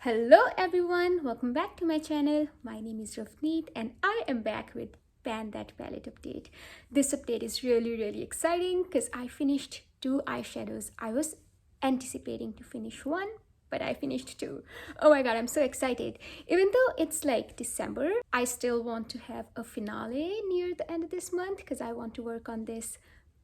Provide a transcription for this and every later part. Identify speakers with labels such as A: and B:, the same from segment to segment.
A: Hello everyone, welcome back to my channel. My name is Rafneet and I am back with Pan That Palette update. This update is really exciting because I finished two eyeshadows. I was anticipating to finish one, but I finished two. Oh my god, I'm so excited. Even though it's like December, I still want to have a finale near the end of this month because I want to work on this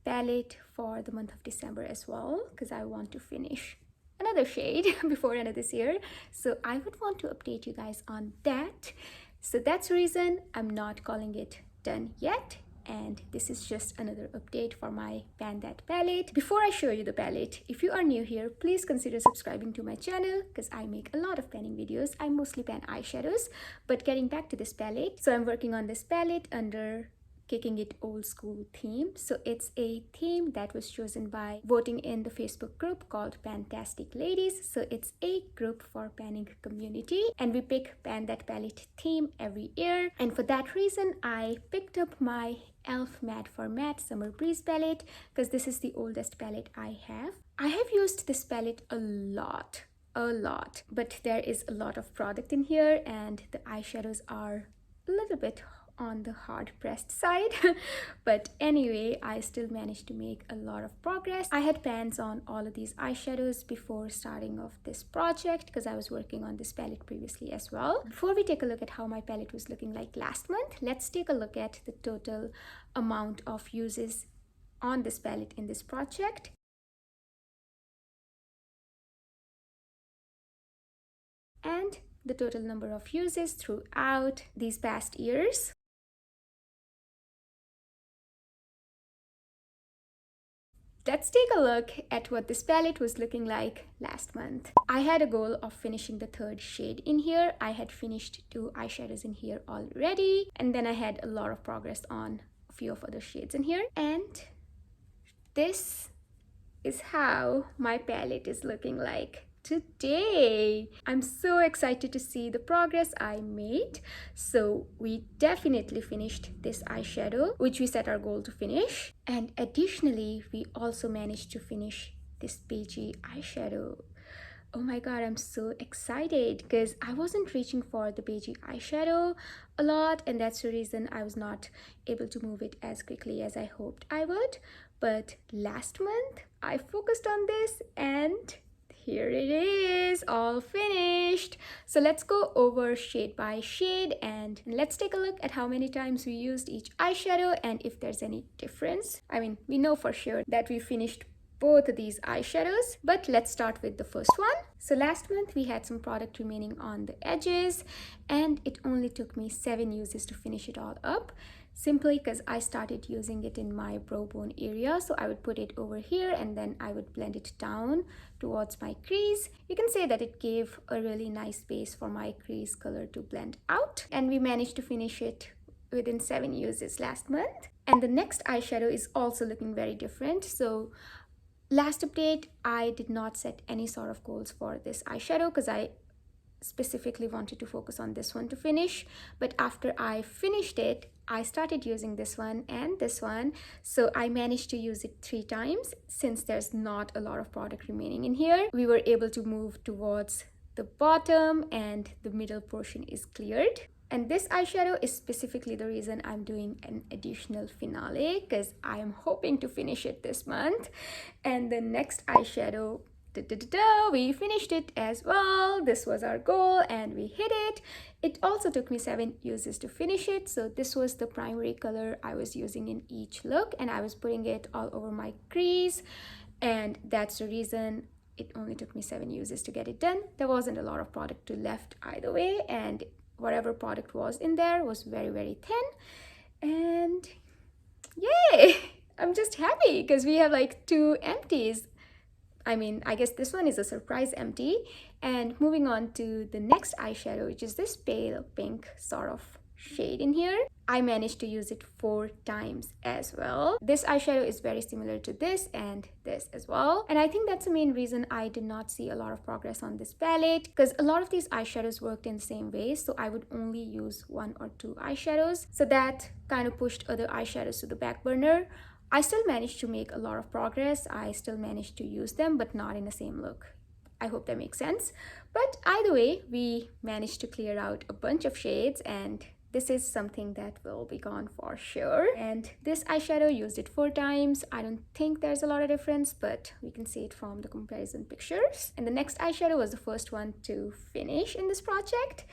A: palette for the month of December as well because I want to finish another shade before end of this year, so I would want to update you guys on that. So that's the reason I'm not calling it done yet, and this is just another update for my Pan That palette. Before I show you the palette, if you are new here, please consider subscribing to my channel because I make a lot of panning videos. I mostly pan eyeshadows, but getting back to this palette, so I'm working on this palette under Kicking It Old School theme. So it's a theme that was chosen by voting in the Facebook group called Fantastic Ladies. So it's a group for panning community and we pick Pan That palette theme every year. And for that reason, I picked up my e.l.f. Matte for Matte Summer Breeze palette because this is the oldest palette I have. I have used this palette a lot, but there is a lot of product in here and the eyeshadows are a little bit on the hard pressed side but anyway, I still managed to make a lot of progress. I had pans on all of these eyeshadows before starting off this project because I was working on this palette previously as well. Before we take a look at how my palette was looking like last month, let's take a look at the total amount of uses on this palette in this project. And the total number of uses throughout these past years. Let's take a look at what this palette was looking like last month. I had a goal of finishing the third shade in here. I had finished two eyeshadows in here already, and then I had a lot of progress on a few of other shades in here. And this is how my palette is looking like today. I'm so excited to see the progress I made. So we definitely finished this eyeshadow, which we set our goal to finish. And additionally, we also managed to finish this beigey eyeshadow. Oh my god, I'm so excited because I wasn't reaching for the beigey eyeshadow a lot, and that's the reason I was not able to move it as quickly as I hoped I would. But last month, I focused on this and here it is, all finished. So let's go over shade by shade and let's take a look at how many times we used each eyeshadow and if there's any difference. I mean, we know for sure that we finished both of these eyeshadows, but let's start with the first one. So last month we had some product remaining on the edges and it only took me 7 uses to finish it all up, simply because I started using it in my brow bone area. So I would put it over here and then I would blend it down towards my crease. You can say that it gave a really nice base for my crease color to blend out, and we managed to finish it within 7 uses last month. And the next eyeshadow is also looking very different. So last update, I did not set any sort of goals for this eyeshadow because I specifically wanted to focus on this one to finish. But after I finished it, I started using this one and this one. So I managed to use it 3 times. Since there's not a lot of product remaining in here, we were able to move towards the bottom and the middle portion is cleared. And this eyeshadow is specifically the reason I'm doing an additional finale because I am hoping to finish it this month. And the next eyeshadow, we finished it as well. This was our goal and we hit it. It also took me 7 uses to finish it. So this was the primary color I was using in each look and I was putting it all over my crease, and that's the reason it only took me 7 uses to get it done. There wasn't a lot of product left either way, and whatever product was in there was very thin. And yay, I'm just happy because we have like 2 empties. I mean, I guess this one is a surprise empty. And moving on to the next eyeshadow, which is this pale pink sort of shade in here. I managed to use it 4 times as well. This eyeshadow is very similar to this and this as well. And I think that's the main reason I did not see a lot of progress on this palette, because a lot of these eyeshadows worked in the same way. So I would only use 1 or 2 eyeshadows. So that kind of pushed other eyeshadows to the back burner. I still managed to make a lot of progress. I still managed to use them, but not in the same look I hope that makes sense. But either way, we managed to clear out a bunch of shades, and this is something that will be gone for sure. And this eyeshadow, used it 4 times. I don't think there's a lot of difference, but we can see it from the comparison pictures. And the next eyeshadow was the first one to finish in this project.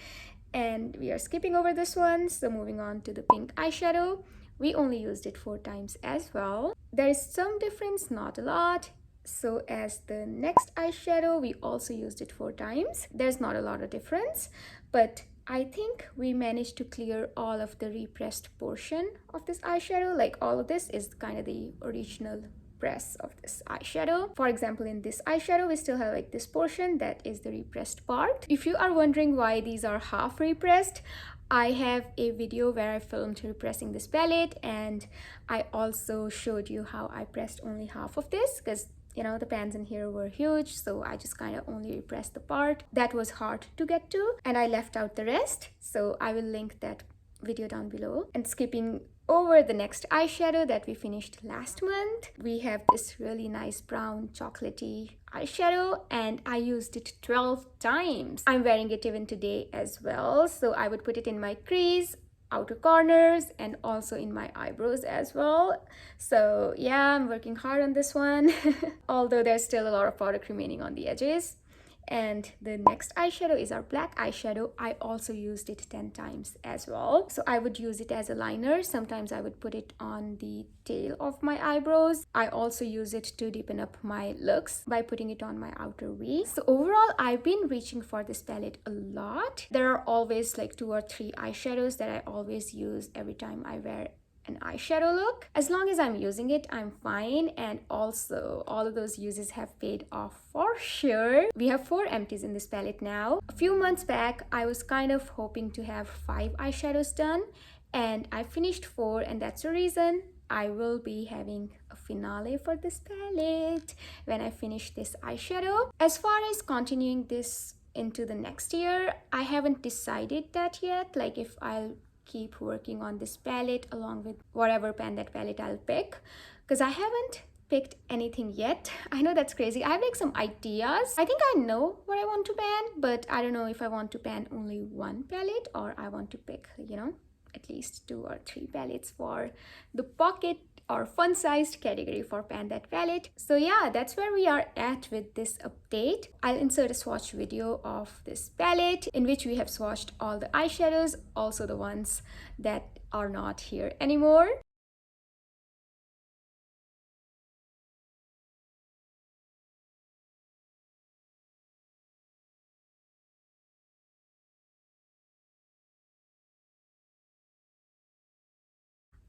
A: And we are skipping over this one, so moving on to the pink eyeshadow. We only used it 4 times as well. There is some difference, not a lot. So as the next eyeshadow, we also used it 4 times. There's not a lot of difference, but I think we managed to clear all of the repressed portion of this eyeshadow. Like all of this is kind of the original press of this eyeshadow. For example, in this eyeshadow, we still have like this portion that is the repressed part. If you are wondering why these are half repressed, I have a video where I filmed repressing this palette, and I also showed you how I pressed only half of this because you know the pans in here were huge, so I just kind of only repressed the part that was hard to get to, and I left out the rest. So I will link that video down below. And skipping over the next eyeshadow that we finished last month, we have this really nice brown chocolatey eyeshadow, and I used it 12 times. I'm wearing it even today as well, so I would put it in my crease, outer corners, and also in my eyebrows as well. So yeah, I'm working hard on this one although there's still a lot of product remaining on the edges. And the next eyeshadow is our black eyeshadow. I also used it 10 times as well. So I would use it as a liner. Sometimes I would put it on the tail of my eyebrows. I also use it to deepen up my looks by putting it on my outer V. So overall, I've been reaching for this palette a lot. There are always like 2 or 3 eyeshadows that I always use every time I wear an eyeshadow look. As long as I'm using it, I'm fine. And also all of those uses have paid off for sure. We have 4 empties in this palette now. A few months back, I was kind of hoping to have 5 eyeshadows done, and I finished 4, and that's the reason I will be having a finale for this palette when I finish this eyeshadow. As far as continuing this into the next year, I haven't decided that yet, like if I'll keep working on this palette along with whatever pan that palette I'll pick, because I haven't picked anything yet. I know that's crazy. I have like some ideas. I think I know what I want to pan, but I don't know if I want to pan only one palette or I want to pick, you know, at least 2 or 3 palettes for the pocket or fun-sized category for pan that palette. So yeah, that's where we are at with this update. I'll insert a swatch video of this palette in which we have swatched all the eyeshadows, also the ones that are not here anymore.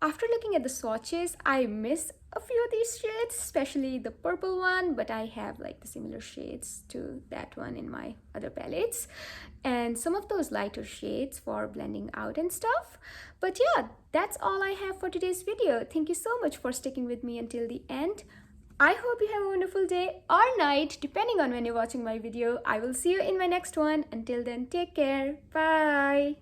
A: After looking at the swatches, I miss a few of these shades, especially the purple one, but I have like the similar shades to that one in my other palettes, and some of those lighter shades for blending out and stuff. But yeah, that's all I have for today's video. Thank you so much for sticking with me until the end. I hope you have a wonderful day or night, depending on when you're watching my video. I will see you in my next one. Until then, take care. Bye.